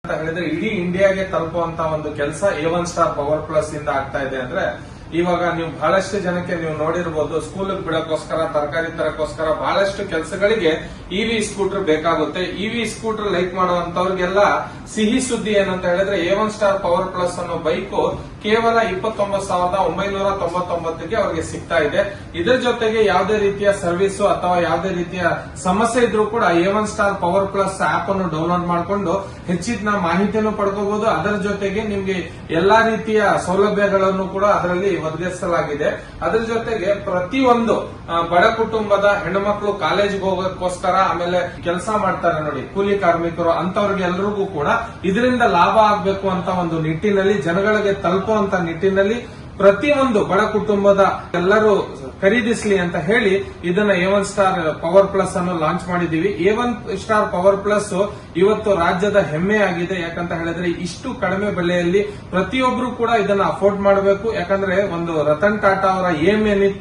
ಅಂತ ಹೇಳಿದ್ರೆ ಇಡೀ ಇಂಡಿಯಾಗೆ ತಲುಪುವಂತ ಒಂದು ಕೆಲಸ A1 ಸ್ಟಾರ್ ಪವರ್ ಪ್ಲಸ್ ಇಂದ ಆಗ್ತಾ ಇದೆ. ಅಂದ್ರೆ ಇವಾಗ ನೀವು ಬಹಳಷ್ಟು ಜನಕ್ಕೆ ನೀವು ನೋಡಿರ್ಬೋದು, ಸ್ಕೂಲ್ ಬಿಡೋಕ್ಕೋಸ್ಕರ, ತರಕಾರಿ ತರಕ್ಕೋಸ್ಕರ ಬಹಳಷ್ಟು ಕೆಲಸಗಳಿಗೆ ಇವಿ ಸ್ಕೂಟರ್ ಬೇಕಾಗುತ್ತೆ. ಇವಿ ಸ್ಕೂಟರ್ ಲೈಕ್ ಮಾಡುವಂತವ್ರಿಗೆಲ್ಲ ಸಿಹಿ ಸುದ್ದಿ ಏನಂತ ಹೇಳಿದ್ರೆ A1 ಸ್ಟಾರ್ ಪವರ್ ಪ್ಲಸ್ ಅನ್ನೋ ಬೈಕ್ ಕೇವಲ 29,999ಗೆ ಅವರಿಗೆ ಸಿಗ್ತಾ ಇದೆ. ಇದರ ಜೊತೆಗೆ ಯಾವುದೇ ರೀತಿಯ ಸರ್ವಿಸ್ ಅಥವಾ ಯಾವುದೇ ರೀತಿಯ ಸಮಸ್ಯೆ ಇದ್ರೂ ಕೂಡ A1 star power plus app ಅನ್ನು ಡೌನ್ಲೋಡ್ ಮಾಡಿಕೊಂಡು ಹೆಚ್ಚಿನ ಮಾಹಿತಿಯನ್ನು ಪಡ್ಕೋಬಹುದು. ಅದರ ಜೊತೆಗೆ ನಿಮ್ಗೆ ಎಲ್ಲಾ ರೀತಿಯ ಸೌಲಭ್ಯಗಳನ್ನು ಕೂಡ ಅದರಲ್ಲಿ ಒದಗಿಸಲಾಗಿದೆ. ಅದರ ಜೊತೆಗೆ ಪ್ರತಿಯೊಂದು ಬಡ ಕುಟುಂಬದ ಹೆಣ್ಣುಮಕ್ಕಳು ಕಾಲೇಜ್ಗೆ ಹೋಗೋಕ್ಕೋಸ್ಕರ, ಆಮೇಲೆ ಕೆಲಸ ಮಾಡ್ತಾರೆ ನೋಡಿ ಕೂಲಿ ಕಾರ್ಮಿಕರು, ಅಂತವ್ರಿಗೆಲ್ಲರಿಗೂ ಕೂಡ ಇದರಿಂದ ಲಾಭ ಆಗ್ಬೇಕು ಅಂತ ಒಂದು ನಿಟ್ಟಿನಲ್ಲಿ, ಜನಗಳಿಗೆ ತಲುಪುವಂತ ನಿಟ್ಟಿನಲ್ಲಿ ಪ್ರತಿಯೊಂದು ಬಡ ಕುಟುಂಬದ ಎಲ್ಲರೂ ಖರೀದಿಸಲಿ ಅಂತ ಹೇಳಿ ಇದನ್ನ A1 ಸ್ಟಾರ್ ಪವರ್ ಪ್ಲಸ್ ಅನ್ನು ಲಾಂಚ್ ಮಾಡಿದೀವಿ. A1 ಸ್ಟಾರ್ ಪವರ್ ಪ್ಲಸ್ ಇವತ್ತು ರಾಜ್ಯದ ಹೆಮ್ಮೆ ಆಗಿದೆ. ಯಾಕಂತ ಹೇಳಿದ್ರೆ ಇಷ್ಟು ಕಡಿಮೆ ಬೆಲೆಯಲ್ಲಿ ಪ್ರತಿಯೊಬ್ರು ಕೂಡ ಇದನ್ನ ಅಫೋರ್ಡ್ ಮಾಡಬೇಕು. ಯಾಕಂದ್ರೆ ಒಂದು ರತನ್ ಟಾಟಾ ಅವರ ಏಮ್ ಏನಿತ್ತು,